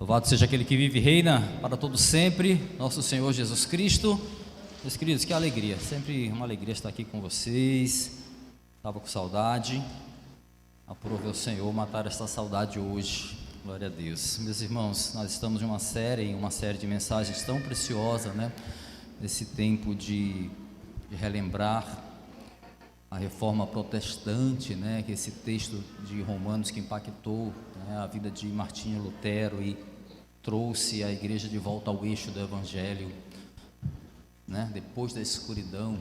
Louvado seja aquele que vive e reina para todo sempre, nosso Senhor Jesus Cristo. Meus queridos, que alegria, sempre uma alegria estar aqui com vocês. Estava com saudade, aprove o Senhor matar esta saudade hoje, glória a Deus. Meus irmãos, nós estamos em uma série de mensagens tão preciosa, né? Nesse tempo de relembrar a reforma protestante, né? Que esse texto de Romanos que impactou, né, a vida de Martinho Lutero e trouxe a igreja de volta ao eixo do Evangelho, né? Depois da escuridão,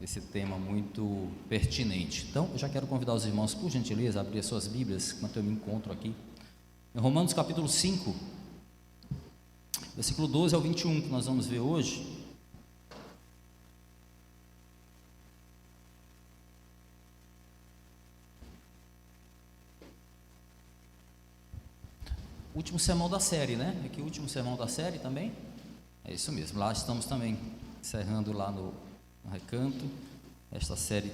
esse tema muito pertinente. Então, eu já quero convidar os irmãos, por gentileza, a abrir as suas Bíblias, enquanto eu me encontro aqui, em Romanos capítulo 5, versículo 12 ao 21, que nós vamos ver hoje. Último sermão da série, né? Aqui o último sermão da série também. É isso mesmo, lá estamos também encerrando lá no recanto, esta série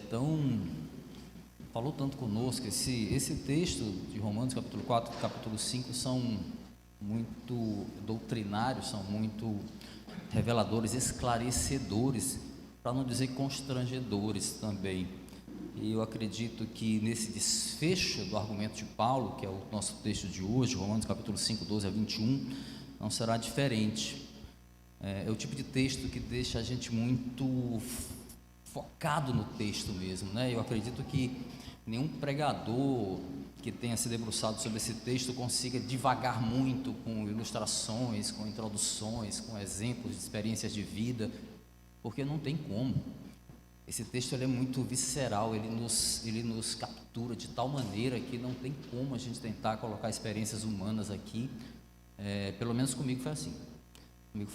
falou tanto conosco. Esse texto de Romanos capítulo 4 e capítulo 5 são muito doutrinários, são muito reveladores, esclarecedores, para não dizer constrangedores também. E eu acredito que nesse desfecho do argumento de Paulo, que é o nosso texto de hoje, Romanos capítulo 5, 12 a 21, não será diferente. É o tipo de texto que deixa a gente muito focado no texto mesmo, né? Eu acredito que nenhum pregador que tenha se debruçado sobre esse texto consiga divagar muito com ilustrações, com introduções, com exemplos de experiências de vida, porque não tem como. Esse texto ele é muito visceral, ele nos captura de tal maneira que não tem como a gente tentar colocar experiências humanas aqui. Pelo menos comigo foi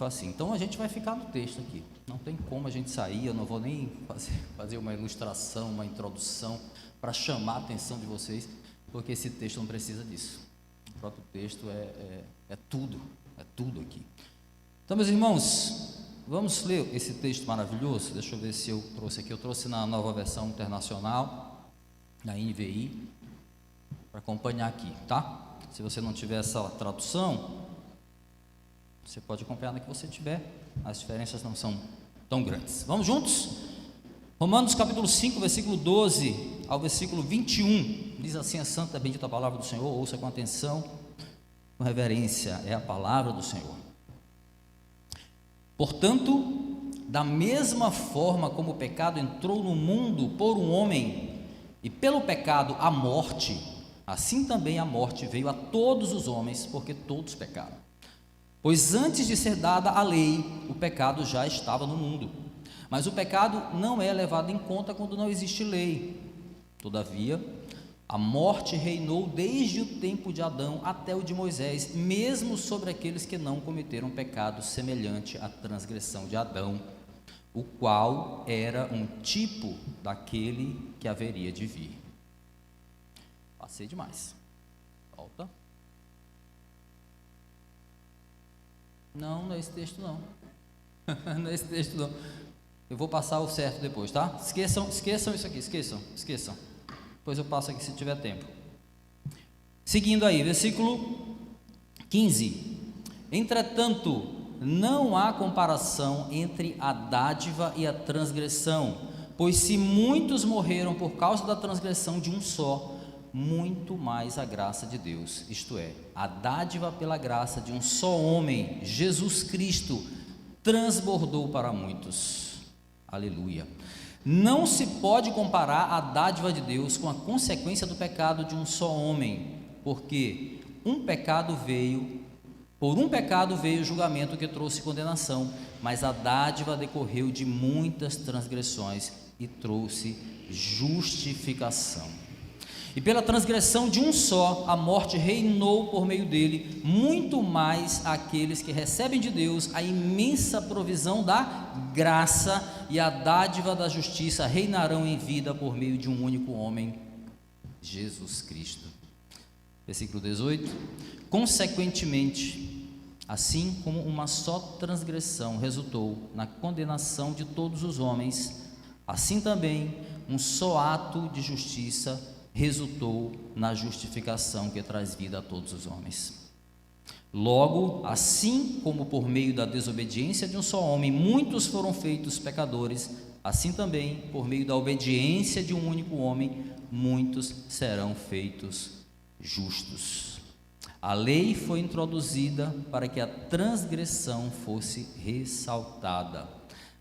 assim. Então a gente vai ficar no texto aqui, não tem como a gente sair. Eu não vou nem fazer uma ilustração, uma introdução para chamar a atenção de vocês, porque esse texto não precisa disso. O próprio texto é tudo aqui. Então, meus irmãos, vamos ler esse texto maravilhoso. Deixa eu ver se eu trouxe aqui. Eu trouxe na Nova Versão Internacional, na NVI, para acompanhar aqui, tá? Se você não tiver essa tradução, você pode acompanhar na que você tiver, as diferenças não são tão grandes. Vamos juntos? Romanos capítulo 5, versículo 12 ao versículo 21, diz assim a santa e bendita palavra do Senhor. Ouça com atenção, com reverência, é a palavra do Senhor. Portanto, da mesma forma como o pecado entrou no mundo por um homem, e pelo pecado a morte, assim também a morte veio a todos os homens, porque todos pecaram. Pois antes de ser dada a lei, o pecado já estava no mundo, mas o pecado não é levado em conta quando não existe lei. Todavia, a morte reinou desde o tempo de Adão até o de Moisés, mesmo sobre aqueles que não cometeram pecado semelhante à transgressão de Adão, o qual era um tipo daquele que haveria de vir. Passei demais. Volta. Não é esse texto não. Não é esse texto não. Eu vou passar o certo depois, tá? Esqueçam isso aqui, esqueçam. Depois eu passo aqui se tiver tempo. Seguindo aí, versículo 15. Entretanto, não há comparação entre a dádiva e a transgressão, pois se muitos morreram por causa da transgressão de um só, muito mais a graça de Deus, isto é, a dádiva pela graça de um só homem, Jesus Cristo, transbordou para muitos. Aleluia. Não se pode comparar a dádiva de Deus com a consequência do pecado de um só homem, porque por um pecado veio o julgamento que trouxe condenação, mas a dádiva decorreu de muitas transgressões e trouxe justificação. E pela transgressão de um só, a morte reinou por meio dele, muito mais aqueles que recebem de Deus a imensa provisão da graça e a dádiva da justiça reinarão em vida por meio de um único homem, Jesus Cristo. Versículo 18. Consequentemente, assim como uma só transgressão resultou na condenação de todos os homens, assim também um só ato de justiça resultou na justificação que traz vida a todos os homens. Logo, assim como por meio da desobediência de um só homem muitos foram feitos pecadores, assim também, por meio da obediência de um único homem, muitos serão feitos justos. A lei foi introduzida para que a transgressão fosse ressaltada,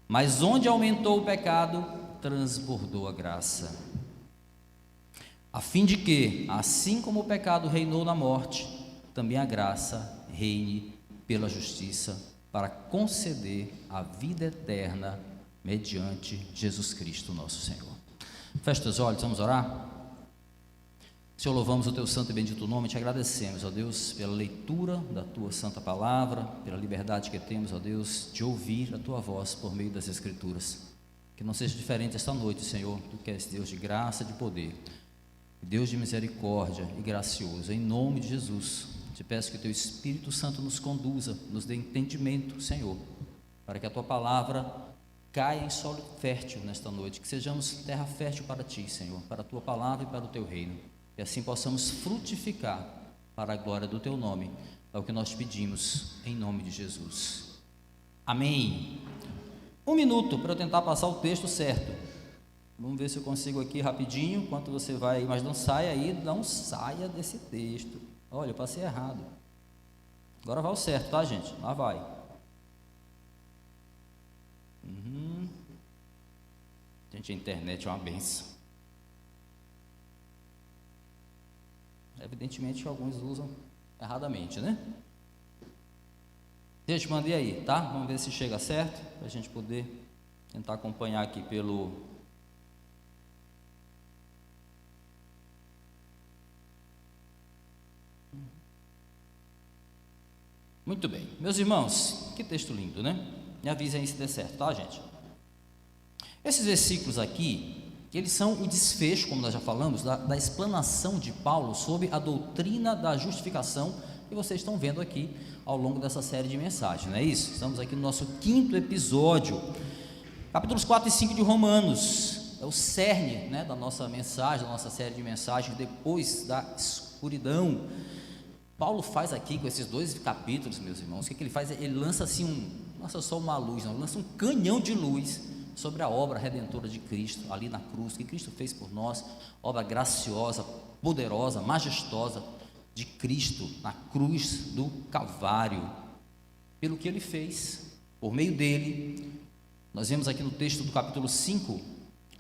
mas onde aumentou o pecado, transbordou a graça, a fim de que, assim como o pecado reinou na morte, também a graça reine pela justiça, para conceder a vida eterna mediante Jesus Cristo nosso Senhor. Feche os olhos, vamos orar? Senhor, louvamos o teu santo e bendito nome, te agradecemos, ó Deus, pela leitura da tua santa palavra, pela liberdade que temos, ó Deus, de ouvir a tua voz por meio das Escrituras. Que não seja diferente esta noite, Senhor, tu que és Deus de graça e de poder, Deus de misericórdia e gracioso. Em nome de Jesus, te peço que o teu Espírito Santo nos conduza, nos dê entendimento, Senhor, para que a tua palavra caia em solo fértil nesta noite, que sejamos terra fértil para ti, Senhor, para a tua palavra e para o teu reino, e assim possamos frutificar para a glória do teu nome. É o que nós pedimos em nome de Jesus. Amém. 1 minuto para eu tentar passar o texto certo. Vamos ver se eu consigo aqui rapidinho, enquanto você vai, mas não saia aí, não saia desse texto. Olha, eu passei errado. Agora vai o certo, tá, gente? Lá vai. Gente, a internet é uma benção. Evidentemente que alguns usam erradamente, né? Gente, mandei aí, tá? Vamos ver se chega certo, para a gente poder tentar acompanhar aqui pelo... Muito bem, meus irmãos, que texto lindo, né? Me avisem aí se der certo, tá, gente? Esses versículos aqui, que eles são o desfecho, como nós já falamos, da explanação de Paulo sobre a doutrina da justificação que vocês estão vendo aqui ao longo dessa série de mensagens, não é isso? Estamos aqui no nosso 5º episódio, capítulos 4 e 5 de Romanos, é o cerne, né, da nossa mensagem, da nossa série de mensagens, depois da escuridão. Paulo faz aqui com esses 2 capítulos, meus irmãos, o que ele faz? Ele lança assim, não lança só uma luz, não, ele lança um canhão de luz sobre a obra redentora de Cristo, ali na cruz, que Cristo fez por nós, obra graciosa, poderosa, majestosa de Cristo, na cruz do Calvário, pelo que ele fez, por meio dele. Nós vemos aqui no texto do capítulo 5,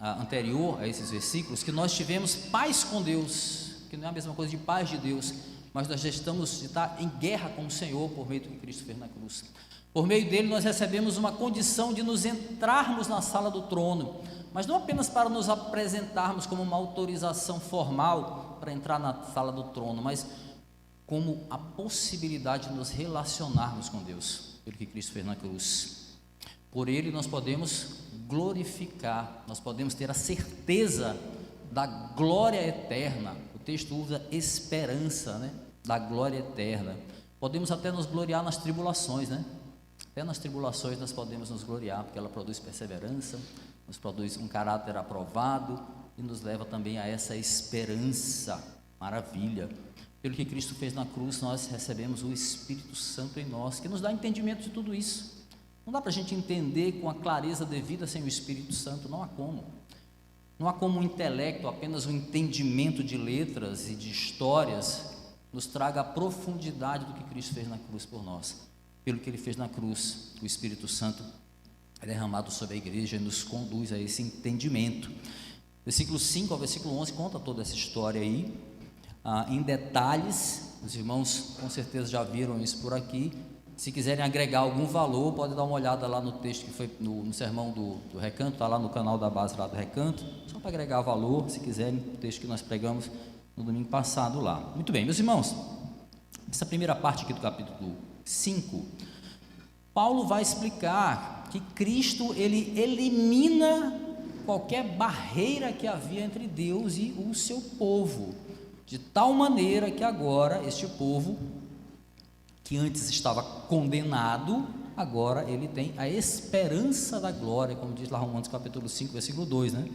anterior a esses versículos, que nós tivemos paz com Deus, que não é a mesma coisa de paz de Deus, mas nós já estamos de estar em guerra com o Senhor, por meio do que Cristo fez na cruz. Por meio dele nós recebemos uma condição de nos entrarmos na sala do trono, mas não apenas para nos apresentarmos como uma autorização formal para entrar na sala do trono, mas como a possibilidade de nos relacionarmos com Deus, pelo que Cristo fez na cruz. Por ele nós podemos glorificar, nós podemos ter a certeza da glória eterna. O texto usa esperança, né? Da glória eterna. Podemos até nos gloriar nas tribulações, né? Até nas tribulações nós podemos nos gloriar, porque ela produz perseverança, nos produz um caráter aprovado e nos leva também a essa esperança. Maravilha! Pelo que Cristo fez na cruz, nós recebemos o Espírito Santo em nós, que nos dá entendimento de tudo isso. Não dá para a gente entender com a clareza devida sem o Espírito Santo, não há como. Não há como o intelecto, apenas o entendimento de letras e de histórias, nos traga a profundidade do que Cristo fez na cruz por nós. Pelo que ele fez na cruz, o Espírito Santo é derramado sobre a igreja e nos conduz a esse entendimento. Versículo 5 ao versículo 11 conta toda essa história aí, em detalhes. Os irmãos com certeza já viram isso por aqui. Se quiserem agregar algum valor, pode dar uma olhada lá no texto que foi no sermão do Recanto, está lá no canal da base lá do Recanto, só para agregar valor, se quiserem, o texto que nós pregamos no domingo passado lá. Muito bem, meus irmãos, essa primeira parte aqui do capítulo 5, Paulo vai explicar que Cristo, ele elimina qualquer barreira que havia entre Deus e o seu povo, de tal maneira que agora este povo, que antes estava condenado, agora ele tem a esperança da glória, como diz lá Romanos capítulo 5, versículo 2, né?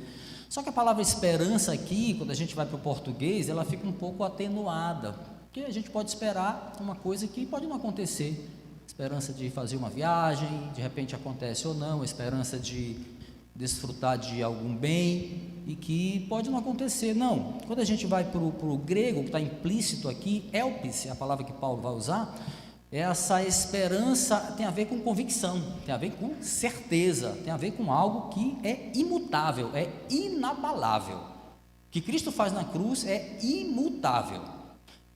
Só que a palavra esperança aqui, quando a gente vai para o português, ela fica um pouco atenuada. Porque a gente pode esperar uma coisa que pode não acontecer. Esperança de fazer uma viagem, de repente acontece ou não, a esperança de desfrutar de algum bem e que pode não acontecer. Não, quando a gente vai para o grego, que está implícito aqui, elpis é a palavra que Paulo vai usar, essa esperança tem a ver com convicção, tem a ver com certeza, tem a ver com algo que é imutável, é inabalável. O que Cristo faz na cruz é imutável.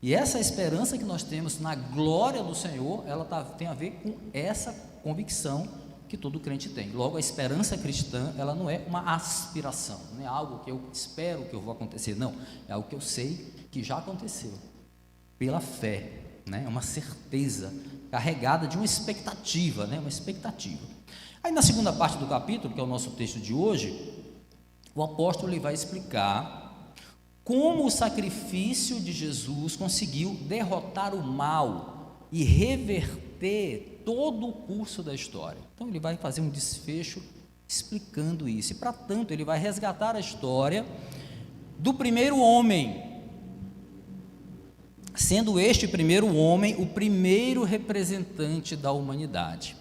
E essa esperança que nós temos na glória do Senhor, ela tem a ver com essa convicção que todo crente tem. Logo, a esperança cristã, ela não é uma aspiração, não é algo que eu espero que eu vou acontecer, não, é algo que eu sei que já aconteceu, pela fé, né? É uma certeza carregada de uma expectativa, né? Uma expectativa. Aí na segunda parte do capítulo, que é o nosso texto de hoje, o apóstolo ele vai explicar como o sacrifício de Jesus conseguiu derrotar o mal e reverter todo o curso da história. Então ele vai fazer um desfecho explicando isso, e para tanto ele vai resgatar a história do primeiro homem, sendo este primeiro homem o primeiro representante da humanidade.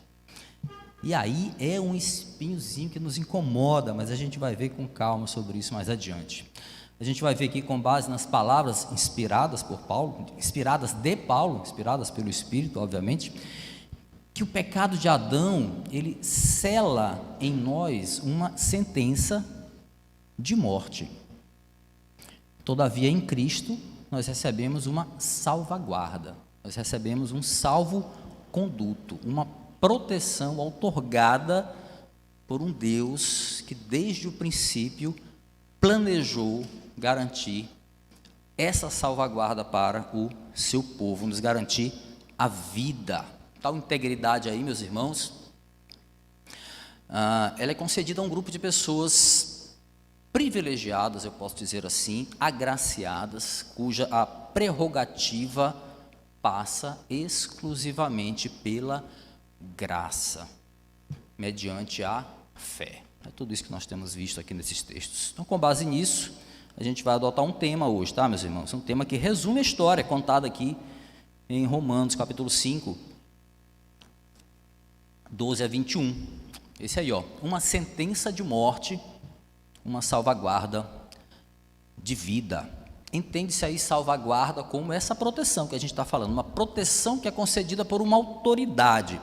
E aí é um espinhozinho que nos incomoda, mas a gente vai ver com calma sobre isso mais adiante. A gente vai ver aqui, com base nas palavras inspiradas por Paulo, inspiradas de Paulo, inspiradas pelo Espírito, obviamente, que o pecado de Adão, ele sela em nós uma sentença de morte. Todavia, em Cristo, nós recebemos uma salvaguarda, nós recebemos um salvo-conduto, uma proteção outorgada por um Deus que desde o princípio planejou garantir essa salvaguarda para o seu povo, nos garantir a vida. Tal integridade aí, meus irmãos, ela é concedida a um grupo de pessoas privilegiadas, eu posso dizer assim, agraciadas, cuja a prerrogativa passa exclusivamente pela graça, mediante a fé. É tudo isso que nós temos visto aqui nesses textos. Então, com base nisso, a gente vai adotar um tema hoje, tá, meus irmãos? Um tema que resume a história contada aqui em Romanos, capítulo 5, 12 a 21. Esse aí, ó, uma sentença de morte, uma salvaguarda de vida. Entende-se aí salvaguarda como essa proteção que a gente está falando, uma proteção que é concedida por uma autoridade.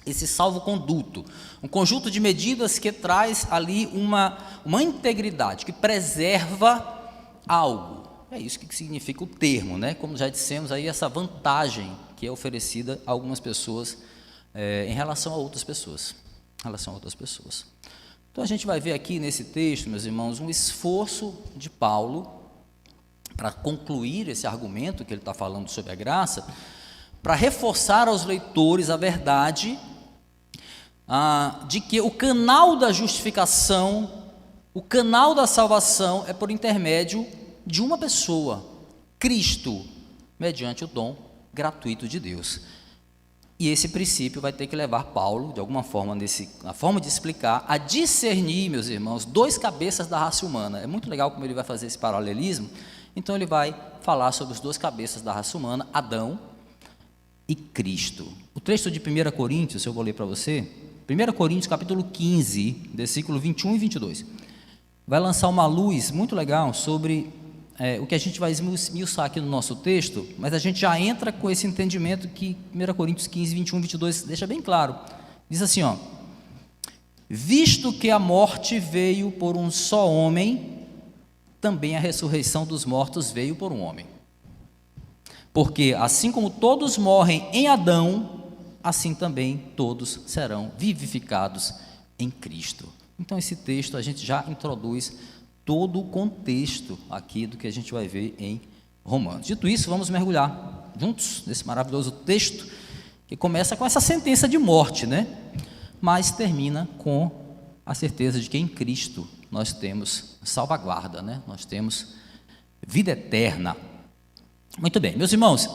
Esse salvo-conduto, um conjunto de medidas que traz ali uma integridade, que preserva algo. É isso que significa o termo, né? Como já dissemos aí, essa vantagem que é oferecida a algumas pessoas em relação a outras pessoas. Então a gente vai ver aqui nesse texto, meus irmãos, um esforço de Paulo para concluir esse argumento que ele está falando sobre a graça, para reforçar aos leitores a verdade de que o canal da justificação, o canal da salvação é por intermédio de uma pessoa, Cristo, mediante o dom gratuito de Deus. E esse princípio vai ter que levar Paulo, de alguma forma, na forma de explicar, a discernir, meus irmãos, dois cabeças da raça humana. É muito legal como ele vai fazer esse paralelismo. Então ele vai falar sobre os dois cabeças da raça humana, Adão e Cristo. O texto de 1 Coríntios, eu vou ler para você, 1 Coríntios capítulo 15, versículo 21 e 22, vai lançar uma luz muito legal sobre o que a gente vai esmiuçar aqui no nosso texto, mas a gente já entra com esse entendimento que 1 Coríntios 15, 21 e 22 deixa bem claro. Diz assim, ó: visto que a morte veio por um só homem, também a ressurreição dos mortos veio por um homem. Porque assim como todos morrem em Adão, assim também todos serão vivificados em Cristo. Então esse texto a gente já introduz todo o contexto aqui do que a gente vai ver em Romanos. Dito isso, vamos mergulhar juntos nesse maravilhoso texto que começa com essa sentença de morte, né? Mas termina com a certeza de que em Cristo nós temos salvaguarda, né? Nós temos vida eterna. Muito bem, meus irmãos,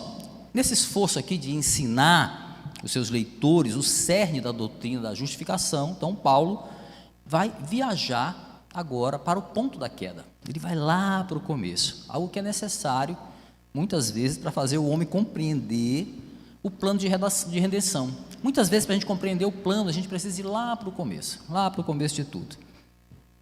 nesse esforço aqui de ensinar os seus leitores o cerne da doutrina da justificação, então Paulo vai viajar agora para o ponto da queda. Ele vai lá para o começo, algo que é necessário muitas vezes para fazer o homem compreender o plano de redenção. Muitas vezes, para a gente compreender o plano, a gente precisa ir lá para o começo de tudo,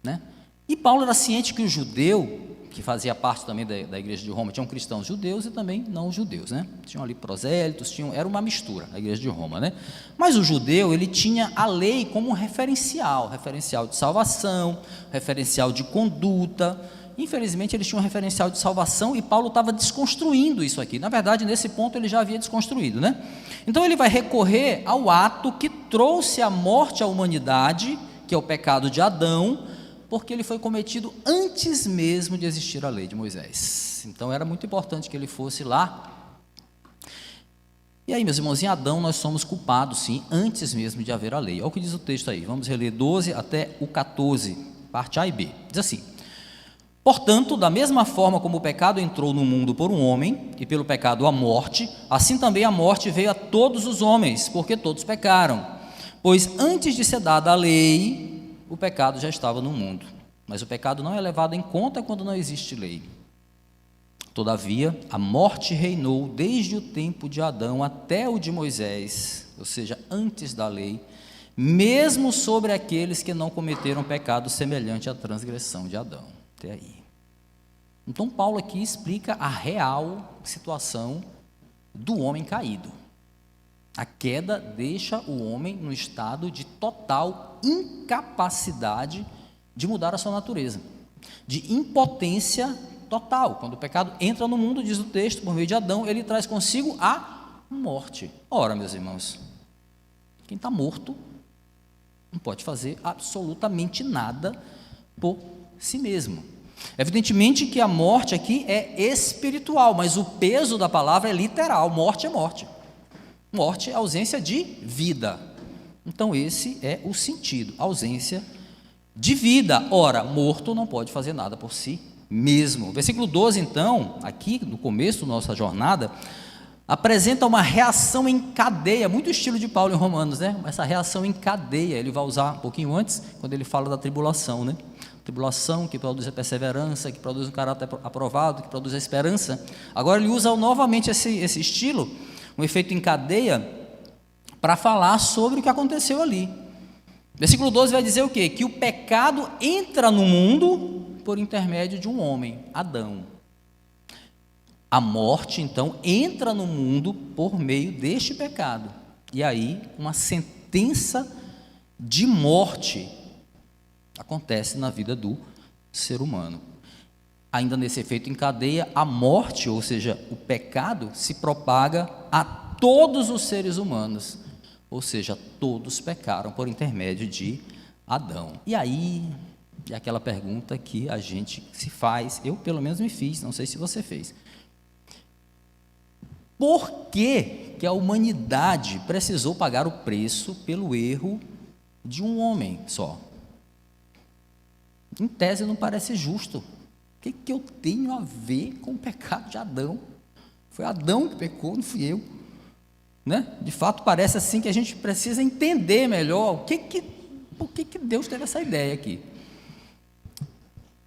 né? E Paulo era ciente que o judeu, que fazia parte também da igreja de Roma, tinham cristãos judeus e também não judeus, né? Tinham ali prosélitos, era uma mistura, a igreja de Roma, né? Mas o judeu, ele tinha a lei como um referencial de salvação, referencial de conduta. Infelizmente, eles tinham um referencial de salvação e Paulo estava desconstruindo isso aqui. Na verdade, nesse ponto, ele já havia desconstruído, né? Então, ele vai recorrer ao ato que trouxe a morte à humanidade, que é o pecado de Adão, porque ele foi cometido antes mesmo de existir a lei de Moisés. Então, era muito importante que ele fosse lá. E aí, meus irmãos, em Adão nós somos culpados, sim, antes mesmo de haver a lei. Olha o que diz o texto aí. Vamos reler 12 até o 14, parte A e B. Diz assim: portanto, da mesma forma como o pecado entrou no mundo por um homem, e pelo pecado a morte, assim também a morte veio a todos os homens, porque todos pecaram. Pois antes de ser dada a lei, o pecado já estava no mundo. Mas o pecado não é levado em conta quando não existe lei. Todavia, a morte reinou desde o tempo de Adão até o de Moisés, ou seja, antes da lei, mesmo sobre aqueles que não cometeram pecado semelhante à transgressão de Adão. Até aí. Então, Paulo aqui explica a real situação do homem caído. A queda deixa o homem no estado de total incapacidade de mudar a sua natureza, de impotência total. Quando o pecado entra no mundo, diz o texto, por meio de Adão, ele traz consigo a morte. Ora, meus irmãos, quem está morto não pode fazer absolutamente nada por si mesmo. Evidentemente que a morte aqui é espiritual, mas o peso da palavra é literal. Morte é morte. Morte é ausência de vida. Então esse é o sentido, ausência de vida. Ora, morto não pode fazer nada por si mesmo. Versículo 12, então, aqui no começo da nossa jornada, apresenta uma reação em cadeia, muito estilo de Paulo em Romanos, né? Essa reação em cadeia, ele vai usar um pouquinho antes, quando ele fala da tribulação, né? Tribulação que produz a perseverança, que produz um caráter aprovado, que produz a esperança. Agora ele usa novamente esse estilo, um efeito em cadeia, para falar sobre o que aconteceu ali. Versículo 12 vai dizer o quê? Que o pecado entra no mundo por intermédio de um homem, Adão. A morte, então, entra no mundo por meio deste pecado. E aí, uma sentença de morte acontece na vida do ser humano. Ainda nesse efeito em cadeia, a morte, ou seja, o pecado, se propaga a todos os seres humanos. Ou seja, todos pecaram por intermédio de Adão. E aí, é aquela pergunta que a gente se faz, eu pelo menos me fiz, não sei se você fez. Por que a humanidade precisou pagar o preço pelo erro de um homem só? Em tese não parece justo. O que eu tenho a ver com o pecado de Adão? Foi Adão que pecou, não fui eu. Né? De fato, parece assim que a gente precisa entender melhor por que Deus teve essa ideia aqui.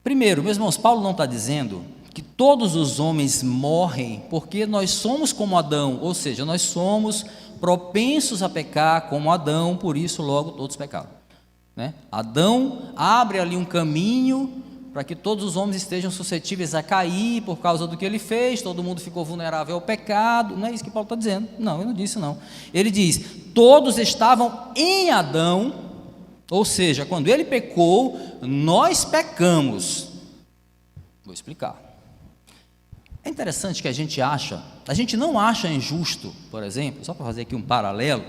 Primeiro, meus irmãos, Paulo não está dizendo que todos os homens morrem porque nós somos como Adão, ou seja, nós somos propensos a pecar como Adão, por isso logo todos pecaram, né? Adão abre ali um caminho para que todos os homens estejam suscetíveis a cair por causa do que ele fez, todo mundo ficou vulnerável ao pecado. Não é isso que Paulo está dizendo, não, ele não disse não. Ele diz, todos estavam em Adão, ou seja, quando ele pecou, nós pecamos. Vou explicar. É interessante que a gente não acha injusto, por exemplo, só para fazer aqui um paralelo,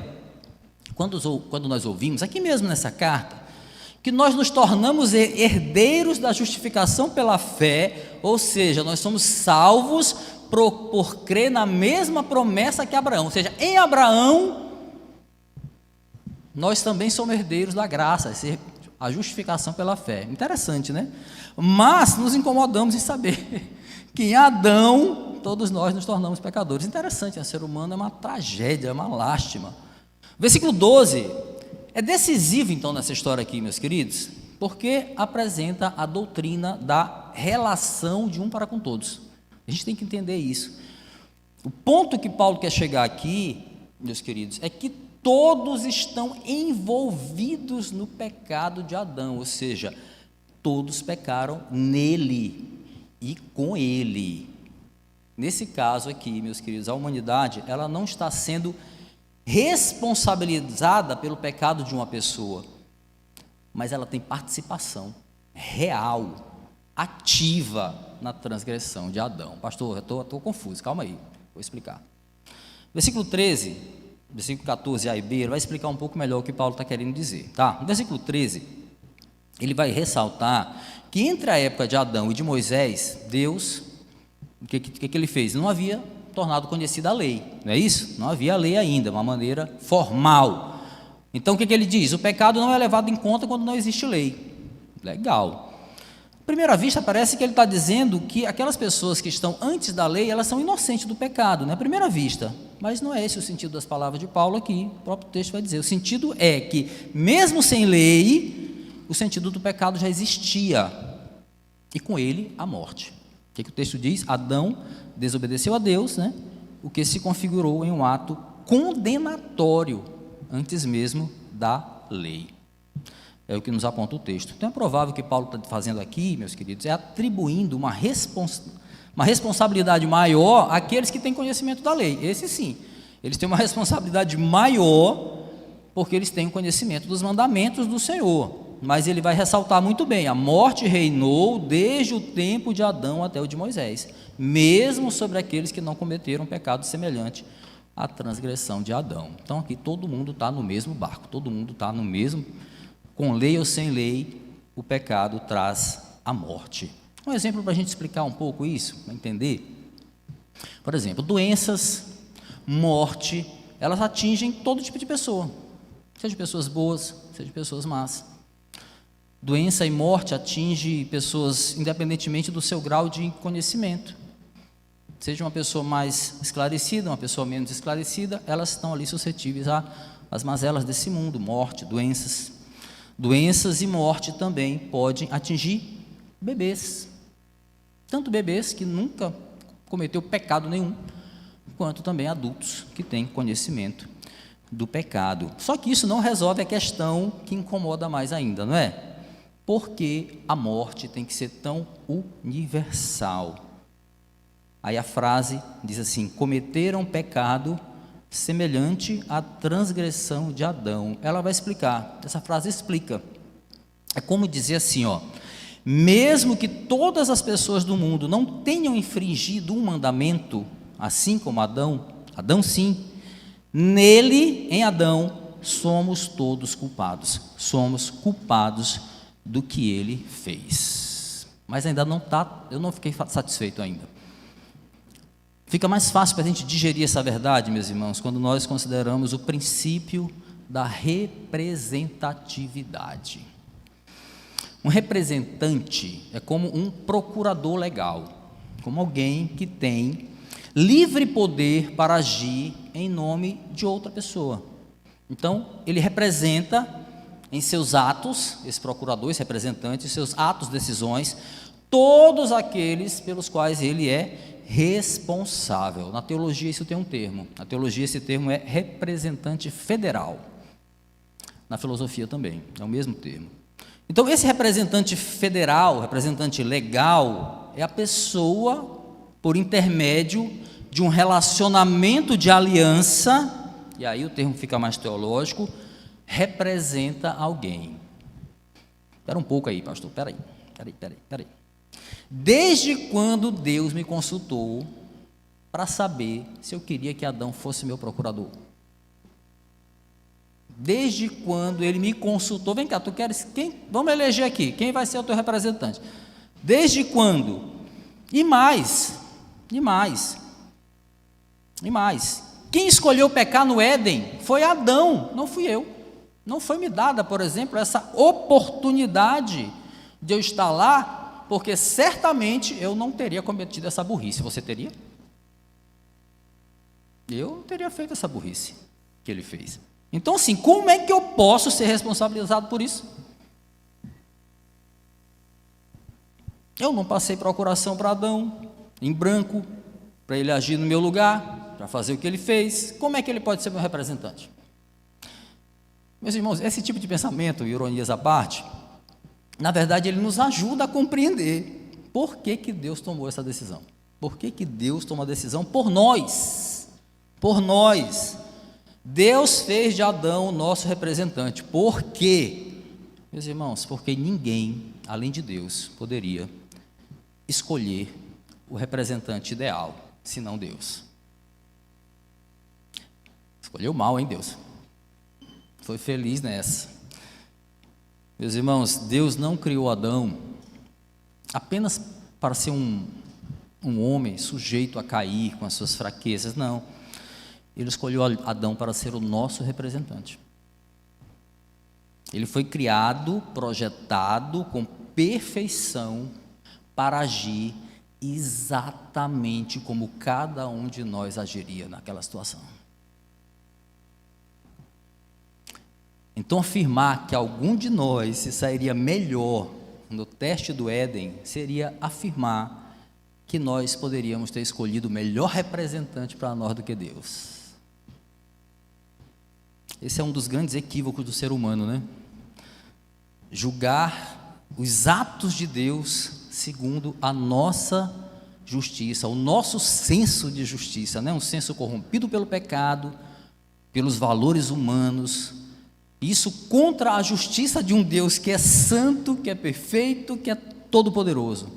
quando nós ouvimos, aqui mesmo nessa carta, que nós nos tornamos herdeiros da justificação pela fé, ou seja, nós somos salvos por crer na mesma promessa que Abraão, ou seja, em Abraão, nós também somos herdeiros da graça, a justificação pela fé. Interessante, né? Mas nos incomodamos em saber que em Adão, todos nós nos tornamos pecadores. Interessante, o ser humano é uma tragédia, é uma lástima. Versículo 12, é decisivo então nessa história aqui, meus queridos, porque apresenta a doutrina da relação de um para com todos. A gente tem que entender isso. O ponto que Paulo quer chegar aqui, meus queridos, é que todos estão envolvidos no pecado de Adão, ou seja, todos pecaram nele e com ele. Nesse caso aqui, meus queridos, a humanidade, ela não está sendo responsabilizada pelo pecado de uma pessoa, mas ela tem participação real, ativa na transgressão de Adão. Pastor, eu estou confuso, calma aí, vou explicar. Versículo 13, versículo 14, A e B, ele vai explicar um pouco melhor o que Paulo está querendo dizer, tá? No versículo 13, ele vai ressaltar que entre a época de Adão e de Moisés, Deus, o que ele fez? Não havia tornado conhecida a lei, não é isso? Não havia a lei ainda, uma maneira formal. Então o que ele diz? O pecado não é levado em conta quando não existe lei. Legal. À primeira vista parece que ele está dizendo que aquelas pessoas que estão antes da lei, elas são inocentes do pecado, né? À primeira vista, mas não é esse o sentido das palavras de Paulo aqui, o próprio texto vai dizer, o sentido é que mesmo sem lei, o sentido do pecado já existia, e com ele a morte. O que o texto diz? Adão desobedeceu a Deus, né? O que se configurou em um ato condenatório antes mesmo da lei. É o que nos aponta o texto. Então é provável que Paulo está fazendo aqui, meus queridos, é atribuindo uma responsabilidade maior àqueles que têm conhecimento da lei. Esse sim, eles têm uma responsabilidade maior porque eles têm o conhecimento dos mandamentos do Senhor. Mas ele vai ressaltar muito bem, a morte reinou desde o tempo de Adão até o de Moisés, mesmo sobre aqueles que não cometeram pecado semelhante à transgressão de Adão. Então aqui todo mundo está no mesmo barco, todo mundo está no mesmo, com lei ou sem lei, o pecado traz a morte. Um exemplo para a gente explicar um pouco isso, para entender. Por exemplo, doenças, morte, elas atingem todo tipo de pessoa, seja pessoas boas, seja pessoas más. Doença e morte atinge pessoas independentemente do seu grau de conhecimento. Seja uma pessoa mais esclarecida, uma pessoa menos esclarecida, elas estão ali suscetíveis às mazelas desse mundo, morte, doenças. Doenças e morte também podem atingir bebês. Tanto bebês que nunca cometeu pecado nenhum, quanto também adultos que têm conhecimento do pecado. Só que isso não resolve a questão que incomoda mais ainda, não é? Porque a morte tem que ser tão universal. Aí a frase diz assim: cometeram pecado semelhante à transgressão de Adão. Ela vai explicar, essa frase explica. É como dizer assim, ó: mesmo que todas as pessoas do mundo não tenham infringido um mandamento, assim como Adão sim, nele, em Adão, somos todos culpados. Somos culpados do que ele fez. Mas ainda não está, eu não fiquei satisfeito ainda. Fica mais fácil para a gente digerir essa verdade, meus irmãos, quando nós consideramos o princípio da representatividade. Um representante é como um procurador legal, como alguém que tem livre poder para agir em nome de outra pessoa. Então, ele representa em seus atos, esse procurador, esse representante, seus atos, decisões, todos aqueles pelos quais ele é responsável. Na teologia isso tem um termo, na teologia esse termo é representante federal, na filosofia também, é o mesmo termo. Então esse representante federal, representante legal, é a pessoa, por intermédio de um relacionamento de aliança, e aí o termo fica mais teológico, representa alguém. Espera um pouco aí, pastor, espera aí. Desde quando Deus me consultou para saber se eu queria que Adão fosse meu procurador? Desde quando ele me consultou? Vem cá, tu queres quem? Vamos eleger aqui, quem vai ser o teu representante? Desde quando? E mais. Quem escolheu pecar no Éden foi Adão, não fui eu. Não foi me dada, por exemplo, essa oportunidade de eu estar lá, porque certamente eu não teria cometido essa burrice. Você teria? Eu não teria feito essa burrice que ele fez. Então, assim, como é que eu posso ser responsabilizado por isso? Eu não passei procuração para Adão, em branco, para ele agir no meu lugar, para fazer o que ele fez, como é que ele pode ser meu representante? Meus irmãos, esse tipo de pensamento, ironias à parte, na verdade ele nos ajuda a compreender por que que Deus tomou essa decisão. Por que que Deus tomou a decisão por nós? Por nós. Deus fez de Adão o nosso representante. Por quê? Meus irmãos, porque ninguém, além de Deus, poderia escolher o representante ideal, senão Deus. Escolheu mal, hein, Deus? Foi feliz nessa. Meus irmãos, Deus não criou Adão apenas para ser um homem sujeito a cair com as suas fraquezas, não. Ele escolheu Adão para ser o nosso representante. Ele foi criado, projetado com perfeição para agir exatamente como cada um de nós agiria naquela situação. Então, afirmar que algum de nós se sairia melhor no teste do Éden seria afirmar que nós poderíamos ter escolhido o melhor representante para nós do que Deus. Esse é um dos grandes equívocos do ser humano, né? Julgar os atos de Deus segundo a nossa justiça, o nosso senso de justiça, né? Um senso corrompido pelo pecado, pelos valores humanos. Isso contra a justiça de um Deus que é santo, que é perfeito, que é todo-poderoso.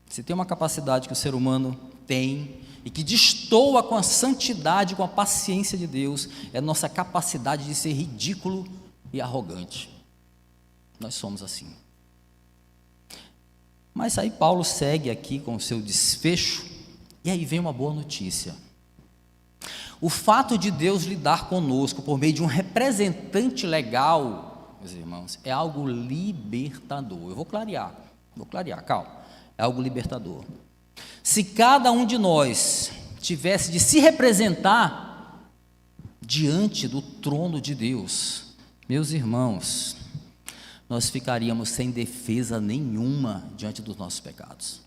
Se tem uma capacidade que o ser humano tem e que destoa com a santidade, com a paciência de Deus, é a nossa capacidade de ser ridículo e arrogante. Nós somos assim. Mas aí Paulo segue aqui com o seu desfecho, e aí vem uma boa notícia. O fato de Deus lidar conosco por meio de um representante legal, meus irmãos, é algo libertador. Eu vou clarear, calma. É algo libertador. Se cada um de nós tivesse de se representar diante do trono de Deus, meus irmãos, nós ficaríamos sem defesa nenhuma diante dos nossos pecados.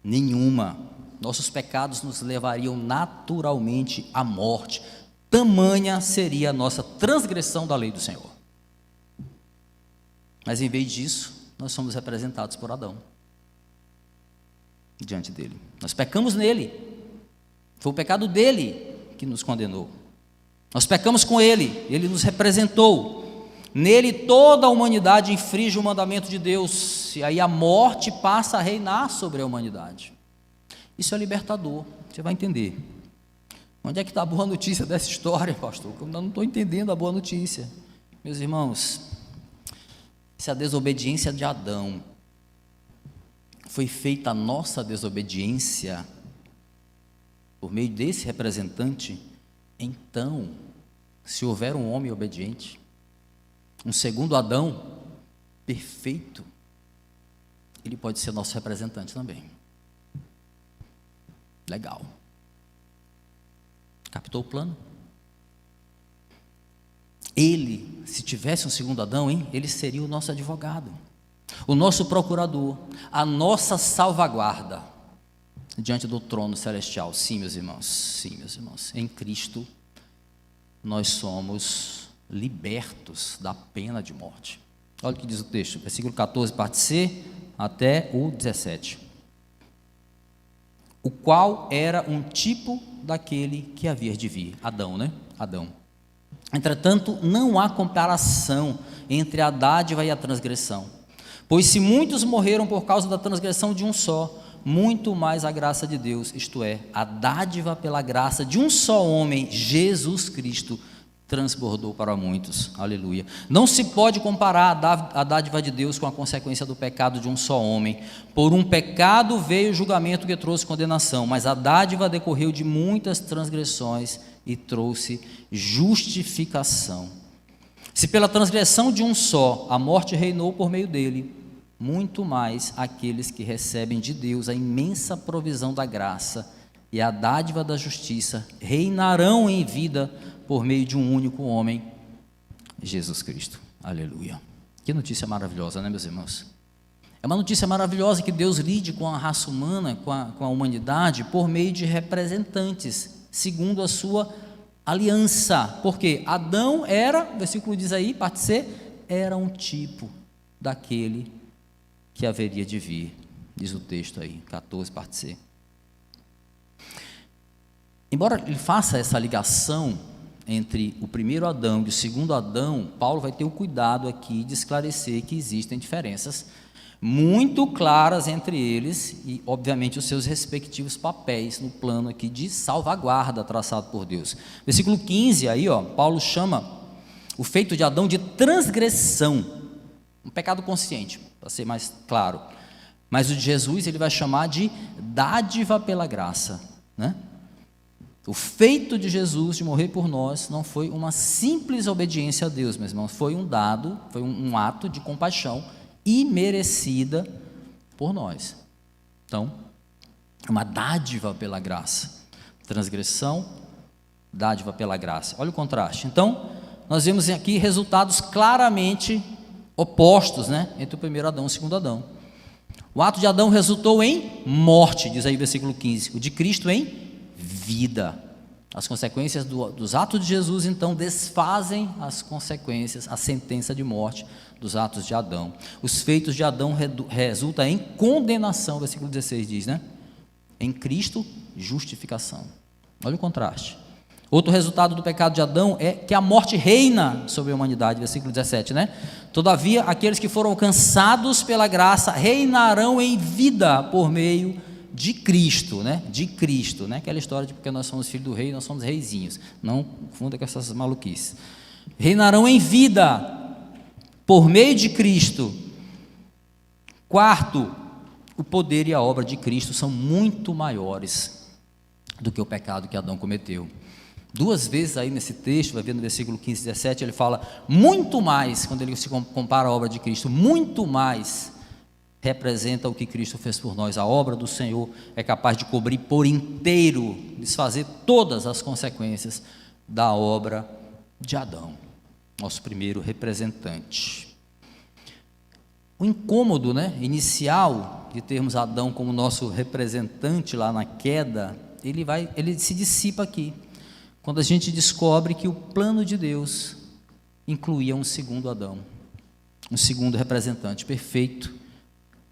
Nenhuma. Nossos pecados nos levariam naturalmente à morte. Tamanha seria a nossa transgressão da lei do Senhor. Mas em vez disso, nós somos representados por Adão diante dele. Nós pecamos nele. Foi o pecado dele que nos condenou. Nós pecamos com ele, ele nos representou. Nele toda a humanidade infringe o mandamento de Deus, e aí a morte passa a reinar sobre a humanidade. Isso é libertador, você vai entender. Onde é que está a boa notícia dessa história, pastor? Eu não estou entendendo a boa notícia. Meus irmãos, se a desobediência de Adão foi feita a nossa desobediência por meio desse representante, então, se houver um homem obediente, um segundo Adão perfeito, ele pode ser nosso representante também. Legal. Captou o plano? Ele, se tivesse um segundo Adão, ele seria o nosso advogado, o nosso procurador, a nossa salvaguarda diante do trono celestial. Sim, meus irmãos, em Cristo nós somos libertos da pena de morte. Olha o que diz o texto, versículo 14, parte C, até o 17. O qual era um tipo daquele que havia de vir, Adão, né? Adão. Entretanto, não há comparação entre a dádiva e a transgressão, pois se muitos morreram por causa da transgressão de um só, muito mais a graça de Deus, isto é, a dádiva pela graça de um só homem, Jesus Cristo, transbordou para muitos. Aleluia. Não se pode comparar a dádiva de Deus com a consequência do pecado de um só homem. Por um pecado veio o julgamento que trouxe condenação, mas a dádiva decorreu de muitas transgressões e trouxe justificação. Se pela transgressão de um só a morte reinou por meio dele, muito mais aqueles que recebem de Deus a imensa provisão da graça e a dádiva da justiça reinarão em vida por meio de um único homem, Jesus Cristo. Aleluia. Que notícia maravilhosa, né, meus irmãos? É uma notícia maravilhosa que Deus lide com a raça humana, com a humanidade, por meio de representantes, segundo a sua aliança. Porque Adão era, o versículo diz aí, parte C, era um tipo daquele que haveria de vir, diz o texto aí, 14, parte C. Embora ele faça essa ligação entre o primeiro Adão e o segundo Adão, Paulo vai ter o cuidado aqui de esclarecer que existem diferenças muito claras entre eles e, obviamente, os seus respectivos papéis no plano aqui de salvaguarda traçado por Deus. Versículo 15, aí, Paulo chama o feito de Adão de transgressão, um pecado consciente, para ser mais claro. Mas o de Jesus ele vai chamar de dádiva pela graça, né? O feito de Jesus de morrer por nós não foi uma simples obediência a Deus, meus irmãos, foi um ato de compaixão imerecida por nós. Então, uma dádiva pela graça. Transgressão, dádiva pela graça. Olha o contraste. Então, nós vemos aqui resultados claramente opostos, né, entre o primeiro Adão e o segundo Adão. O ato de Adão resultou em morte, diz aí o versículo 15. O de Cristo em vida. As consequências dos atos de Jesus, então, desfazem as consequências, a sentença de morte dos atos de Adão. Os feitos de Adão resultam em condenação, versículo 16 diz, né? Em Cristo, justificação. Olha o contraste. Outro resultado do pecado de Adão é que a morte reina sobre a humanidade, versículo 17, né? Todavia, aqueles que foram alcançados pela graça reinarão em vida por meio de Cristo, né? De Cristo, né? Aquela história de porque nós somos filhos do rei, nós somos reizinhos. Não confunda com essas maluquices. Reinarão em vida por meio de Cristo. Quarto, o poder e a obra de Cristo são muito maiores do que o pecado que Adão cometeu. Duas vezes aí nesse texto, vai ver no versículo 15 e 17, ele fala muito mais, quando ele se compara a obra de Cristo, muito mais representa o que Cristo fez por nós. A obra do Senhor é capaz de cobrir por inteiro, desfazer todas as consequências da obra de Adão, nosso primeiro representante. O incômodo, né, inicial de termos Adão como nosso representante lá na queda, ele se dissipa aqui, quando a gente descobre que o plano de Deus incluía um segundo Adão, um segundo representante perfeito,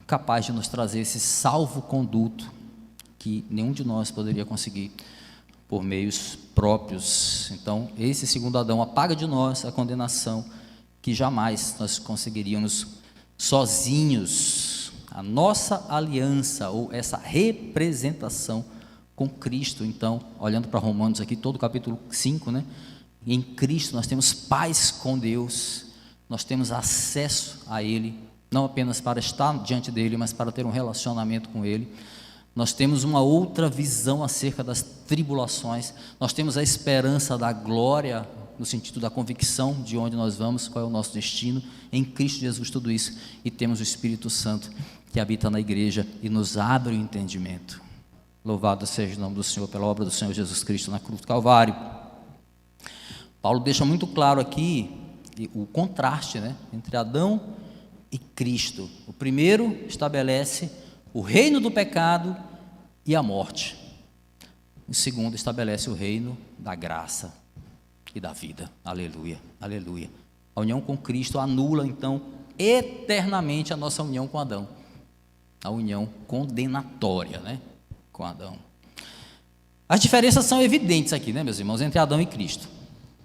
capaz de nos trazer esse salvo-conduto que nenhum de nós poderia conseguir por meios próprios. Então, esse segundo Adão apaga de nós a condenação que jamais nós conseguiríamos sozinhos. A nossa aliança, ou essa representação com Cristo, então, olhando para Romanos aqui, todo o capítulo 5, né? Em Cristo nós temos paz com Deus, nós temos acesso a Ele, não apenas para estar diante dEle, mas para ter um relacionamento com Ele. Nós temos uma outra visão acerca das tribulações, nós temos a esperança da glória, no sentido da convicção de onde nós vamos, qual é o nosso destino, em Cristo Jesus tudo isso, e temos o Espírito Santo que habita na igreja e nos abre o entendimento. Louvado seja o nome do Senhor pela obra do Senhor Jesus Cristo na cruz do Calvário. Paulo deixa muito claro aqui o contraste, né, entre Adão e Cristo. O primeiro estabelece o reino do pecado e a morte. O segundo estabelece o reino da graça e da vida. Aleluia, aleluia. A união com Cristo anula, então, eternamente a nossa união com Adão. A união condenatória, né, com Adão. As diferenças são evidentes aqui, né, meus irmãos, entre Adão e Cristo.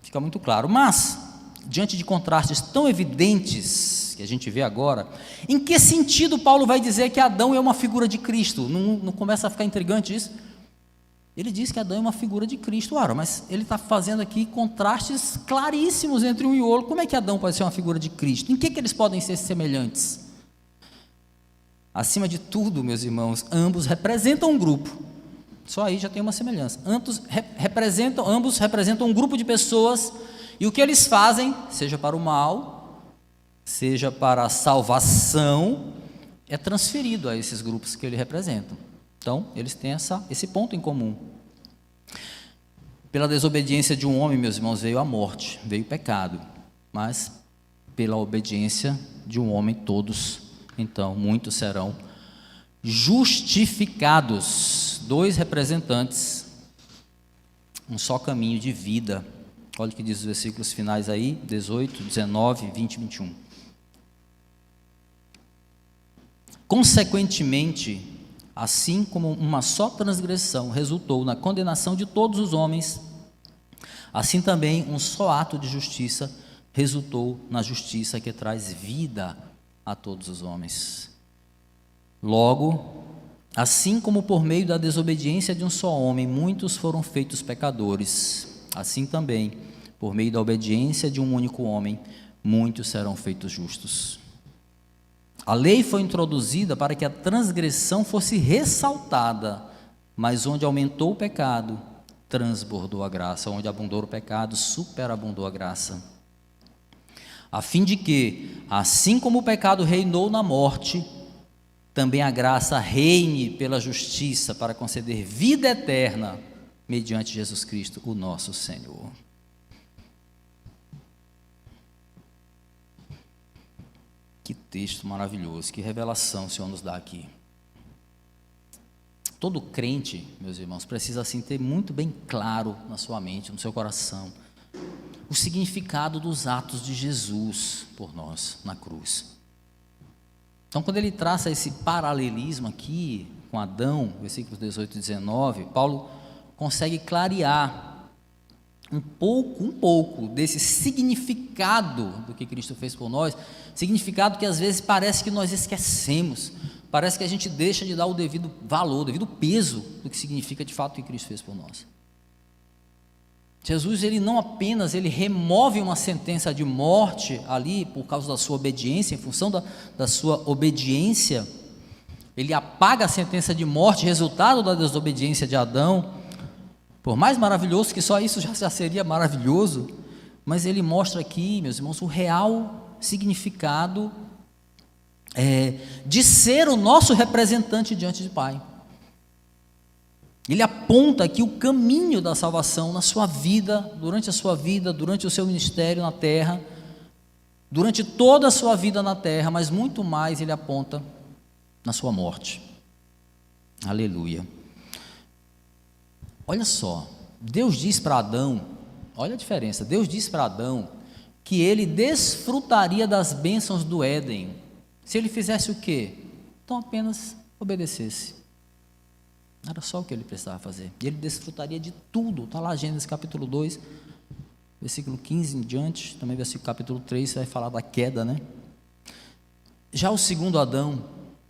Fica muito claro. Mas, diante de contrastes tão evidentes que a gente vê agora, em que sentido Paulo vai dizer que Adão é uma figura de Cristo? Não começa a ficar intrigante isso? Ele diz que Adão é uma figura de Cristo, mas ele está fazendo aqui contrastes claríssimos entre um e outro. Como é que Adão pode ser uma figura de Cristo? Em que eles podem ser semelhantes? Acima de tudo, meus irmãos, ambos representam um grupo. Só aí já tem uma semelhança. Ambos representam um grupo de pessoas, e o que eles fazem, seja para o mal, seja para a salvação, é transferido a esses grupos que eles representam. Então, eles têm esse ponto em comum. Pela desobediência de um homem, meus irmãos, veio a morte, veio o pecado. Mas, pela obediência de um homem, todos então muitos serão justificados. 2 representantes, um só caminho de vida. Olha o que diz os versículos finais aí, 18, 19, 20 e 21. Consequentemente, assim como uma só transgressão resultou na condenação de todos os homens, assim também um só ato de justiça resultou na justiça que traz vida a todos os homens. Logo, assim como por meio da desobediência de um só homem muitos foram feitos pecadores, assim também, por meio da obediência de um único homem, muitos serão feitos justos. A lei foi introduzida para que a transgressão fosse ressaltada, mas onde aumentou o pecado, transbordou a graça. Onde abundou o pecado, superabundou a graça. A fim de que, assim como o pecado reinou na morte, também a graça reine pela justiça para conceder vida eterna mediante Jesus Cristo, o nosso Senhor. Que texto maravilhoso, que revelação o Senhor nos dá aqui. Todo crente, meus irmãos, precisa assim ter muito bem claro na sua mente, no seu coração, o significado dos atos de Jesus por nós na cruz. Então, quando ele traça esse paralelismo aqui com Adão, versículos 18 e 19, Paulo consegue clarear um pouco desse significado do que Cristo fez por nós, significado que às vezes parece que nós esquecemos, parece que a gente deixa de dar o devido valor, o devido peso do que significa de fato o que Cristo fez por nós. Jesus, ele não apenas, ele remove uma sentença de morte ali, por causa da sua obediência, em função da sua obediência, ele apaga a sentença de morte, resultado da desobediência de Adão. Por mais maravilhoso que só isso já seria maravilhoso, mas ele mostra aqui, meus irmãos, o real significado de ser o nosso representante diante do Pai. Ele aponta aqui o caminho da salvação na sua vida, durante o seu ministério na terra, durante toda a sua vida na terra, mas muito mais ele aponta na sua morte. Aleluia. Olha só, Deus diz para Adão, olha a diferença, Deus diz para Adão que ele desfrutaria das bênçãos do Éden, se ele fizesse o quê? Então apenas obedecesse. Era só o que ele precisava fazer. E ele desfrutaria de tudo. Está lá Gênesis capítulo 2, versículo 15 em diante, também versículo capítulo 3, vai falar da queda, né? Já o segundo Adão,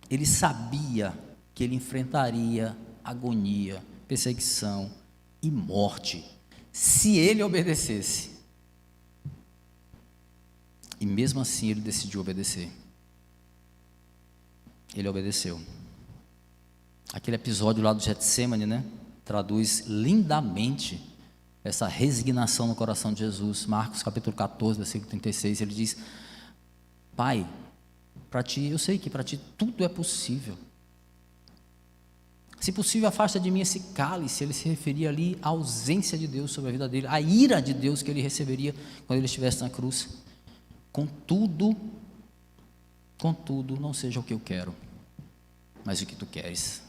ele sabia que ele enfrentaria agonia, perseguição e morte, se ele obedecesse. E mesmo assim ele decidiu obedecer. Ele obedeceu. Aquele episódio lá do Getsêmani, né, traduz lindamente essa resignação no coração de Jesus. Marcos capítulo 14, versículo 36, ele diz: Pai, para ti, eu sei que para ti tudo é possível. Se possível, afasta de mim esse cálice. Ele se referia ali à ausência de Deus sobre a vida dele, à ira de Deus que ele receberia quando ele estivesse na cruz. Contudo, não seja o que eu quero, mas o que tu queres.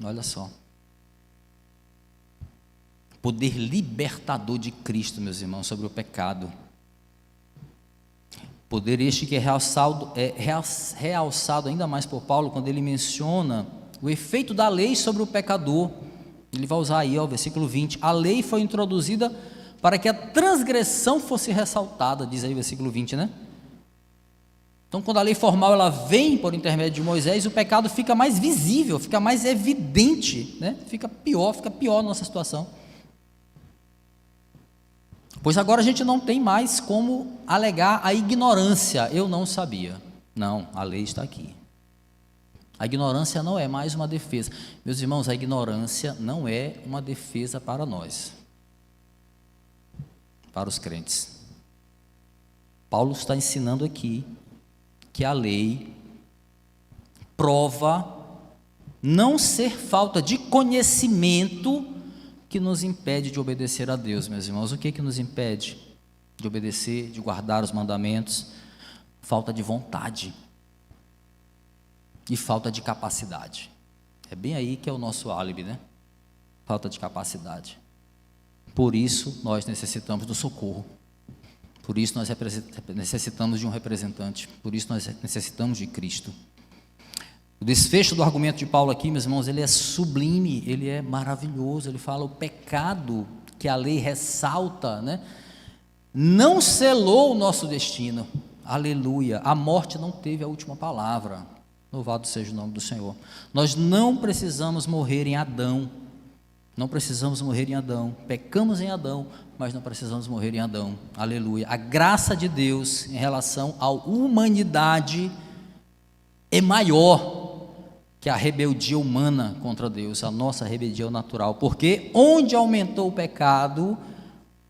Olha só. Poder libertador de Cristo, meus irmãos, sobre o pecado. Poder este que é realçado ainda mais por Paulo, quando ele menciona o efeito da lei sobre o pecador. Ele vai usar aí, ó, o versículo 20. A lei foi introduzida para que a transgressão fosse ressaltada, diz aí o versículo 20, né? Então, quando a lei formal ela vem por intermédio de Moisés, o pecado fica mais visível, fica mais evidente, né? Fica pior a nossa situação. Pois agora a gente não tem mais como alegar a ignorância. Eu não sabia. Não, a lei está aqui. A ignorância não é mais uma defesa. Meus irmãos, a ignorância não é uma defesa para nós, para os crentes. Paulo está ensinando aqui que a lei prova não ser falta de conhecimento que nos impede de obedecer a Deus, meus irmãos. O que nos impede de obedecer, de guardar os mandamentos? Falta de vontade. e falta de capacidade. É bem aí que é o nosso álibi, né? Falta de capacidade. Por isso nós necessitamos do socorro. Por isso nós necessitamos de um representante. Por isso nós necessitamos de Cristo. O desfecho do argumento de Paulo aqui, meus irmãos, ele é sublime, ele é maravilhoso. Ele fala: o pecado que a lei ressalta, né, não selou o nosso destino. Aleluia. A morte não teve a última palavra. Louvado seja o nome do Senhor. Nós não precisamos morrer em Adão. Não precisamos morrer em Adão. Pecamos em Adão, mas não precisamos morrer em Adão. Aleluia. A graça de Deus em relação à humanidade é maior que a rebeldia humana contra Deus, a nossa rebeldia natural, porque onde aumentou o pecado,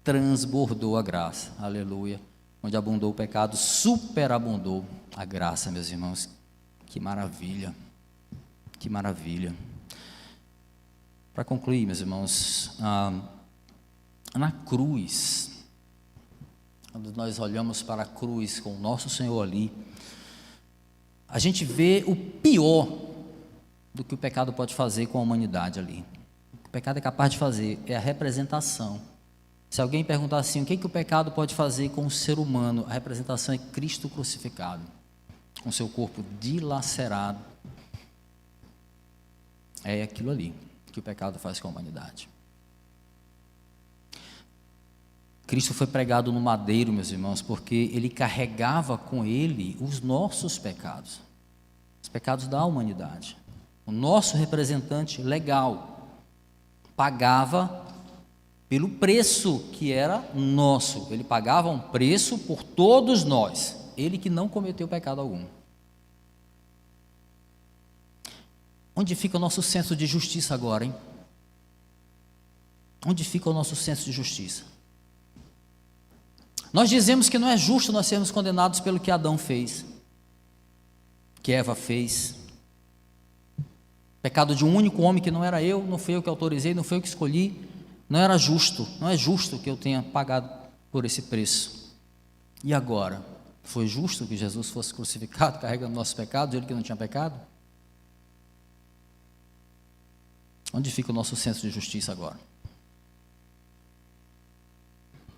transbordou a graça. Aleluia. Onde abundou o pecado, superabundou a graça, meus irmãos. Que maravilha, que maravilha. Para concluir, meus irmãos, na cruz, quando nós olhamos para a cruz com o nosso Senhor ali, a gente vê o pior do que o pecado pode fazer com a humanidade ali. O que o pecado é capaz de fazer é a representação. Se alguém perguntar assim, o que o pecado pode fazer com o ser humano? A representação é Cristo crucificado, com seu corpo dilacerado. É aquilo ali que o pecado faz com a humanidade. Cristo foi pregado no madeiro, meus irmãos, porque ele carregava com ele os nossos pecados, os pecados da humanidade. O nosso representante legal pagava pelo preço que era nosso. Ele pagava um preço por todos nós. Ele que não cometeu pecado algum. Onde fica o nosso senso de justiça agora, hein? Onde fica o nosso senso de justiça? Nós dizemos que não é justo nós sermos condenados pelo que Adão fez, que Eva fez. Pecado de um único homem que não era eu, não fui eu que autorizei, não foi eu que escolhi. Não era justo, não é justo que eu tenha pagado por esse preço. E agora? Foi justo que Jesus fosse crucificado, carregando nossos pecados, ele que não tinha pecado? Onde fica o nosso senso de justiça agora?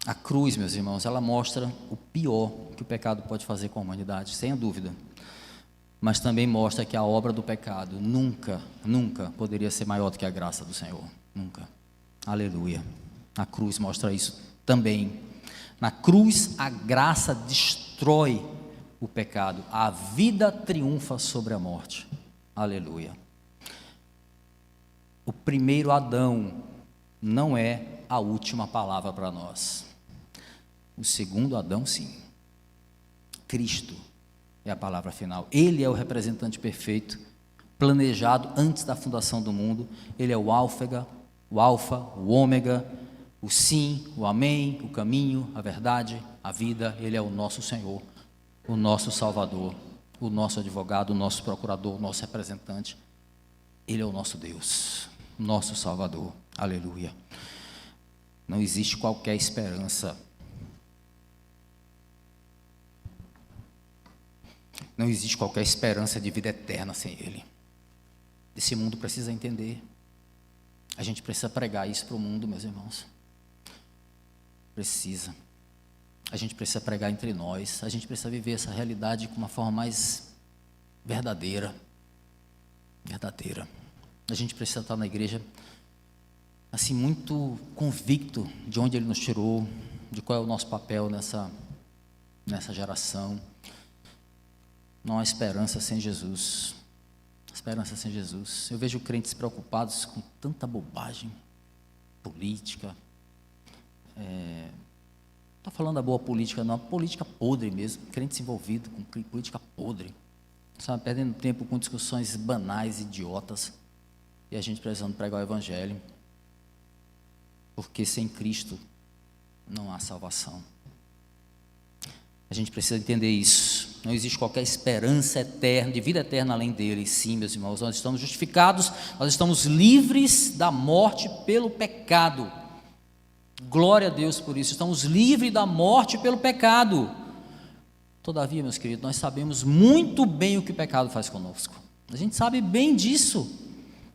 A cruz, meus irmãos, ela mostra o pior que o pecado pode fazer com a humanidade, sem dúvida. Mas também mostra que a obra do pecado nunca, nunca poderia ser maior do que a graça do Senhor. Nunca. Aleluia. A cruz mostra isso também. Na cruz, a graça destrói o pecado. A vida triunfa sobre a morte. Aleluia. O primeiro Adão não é a última palavra para nós. O segundo Adão, sim. Cristo é a palavra final. Ele é o representante perfeito, planejado antes da fundação do mundo. Ele é o alfa, o ômega, o sim, o amém, o caminho, a verdade, a vida. Ele é o nosso Senhor, o nosso Salvador, o nosso advogado, o nosso procurador, o nosso representante. Ele é o nosso Deus, nosso Salvador. Aleluia. Não existe qualquer esperança. Não existe qualquer esperança de vida eterna sem Ele. Esse mundo precisa entender. A gente precisa pregar isso para o mundo, meus irmãos. Precisa. A gente precisa pregar entre nós. A gente precisa viver essa realidade com uma forma mais verdadeira. Verdadeira. A gente precisa estar na igreja assim, muito convicto de onde Ele nos tirou, de qual é o nosso papel nessa geração. Não há esperança sem Jesus. Esperança sem Jesus. Eu vejo crentes preocupados com tanta bobagem política. Estou falando da boa política, não, a política podre mesmo. Crentes envolvidos com política podre. Sabe, perdendo tempo com discussões banais, idiotas. E a gente precisando pregar o Evangelho. Porque sem Cristo não há salvação. A gente precisa entender isso. Não existe qualquer esperança eterna, de vida eterna além dele. Sim, meus irmãos, nós estamos justificados, nós estamos livres da morte pelo pecado. Glória a Deus por isso, estamos livres da morte pelo pecado. Todavia, meus queridos, nós sabemos muito bem o que o pecado faz conosco. A gente sabe bem disso.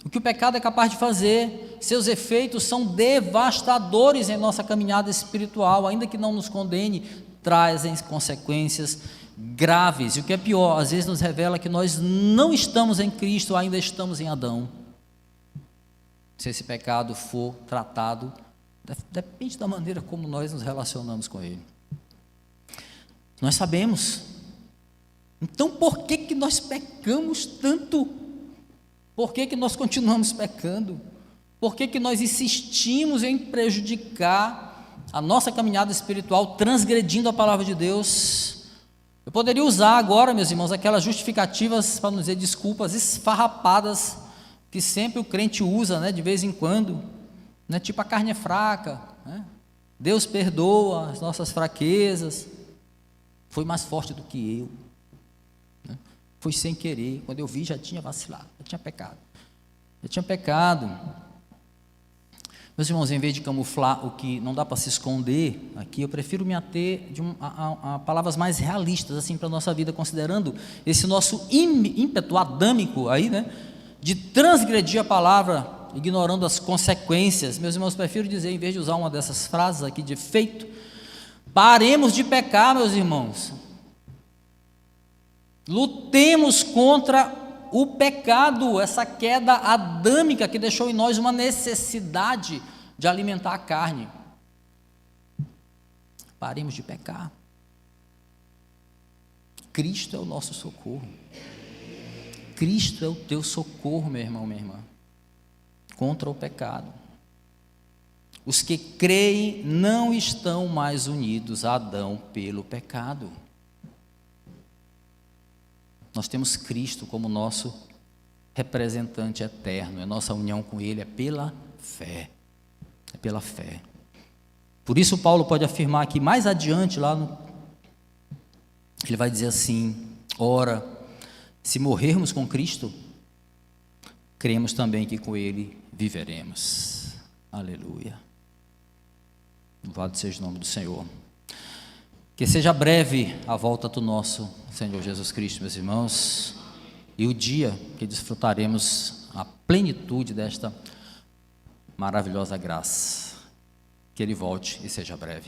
O que o pecado é capaz de fazer, seus efeitos são devastadores em nossa caminhada espiritual, ainda que não nos condene, trazem consequências graves. E o que é pior, às vezes nos revela que nós não estamos em Cristo, ainda estamos em Adão. Se esse pecado for tratado, depende da maneira como nós nos relacionamos com ele. Nós sabemos. Então por que nós pecamos tanto? Por que nós continuamos pecando? Por que nós insistimos em prejudicar a nossa caminhada espiritual, transgredindo a palavra de Deus? Eu poderia usar agora, meus irmãos, aquelas justificativas, para não dizer desculpas, esfarrapadas, que sempre o crente usa, né, de vez em quando, né, tipo a carne é fraca, né? Deus perdoa as nossas fraquezas, foi mais forte do que eu, né? Foi sem querer, quando eu vi já tinha vacilado, já tinha pecado. Meus irmãos, em vez de camuflar o que não dá para se esconder aqui, eu prefiro me ater a palavras mais realistas assim para a nossa vida, considerando esse nosso ímpeto adâmico aí, né, de transgredir a palavra, ignorando as consequências. Meus irmãos, prefiro dizer, em vez de usar uma dessas frases aqui de efeito, paremos de pecar, meus irmãos. Lutemos contra o pecado, essa queda adâmica que deixou em nós uma necessidade de alimentar a carne. Paremos de pecar. Cristo é o nosso socorro. Cristo é o teu socorro, meu irmão, minha irmã, contra o pecado. Os que creem não estão mais unidos a Adão pelo pecado. Nós temos Cristo como nosso representante eterno, a nossa união com Ele é pela fé, é pela fé. Por isso Paulo pode afirmar aqui mais adiante, ele vai dizer assim: ora, se morrermos com Cristo, cremos também que com Ele viveremos. Aleluia. Louvado seja o nome do Senhor. Que seja breve a volta do nosso Senhor Jesus Cristo, meus irmãos, e o dia que desfrutaremos a plenitude desta maravilhosa graça. Que Ele volte e seja breve.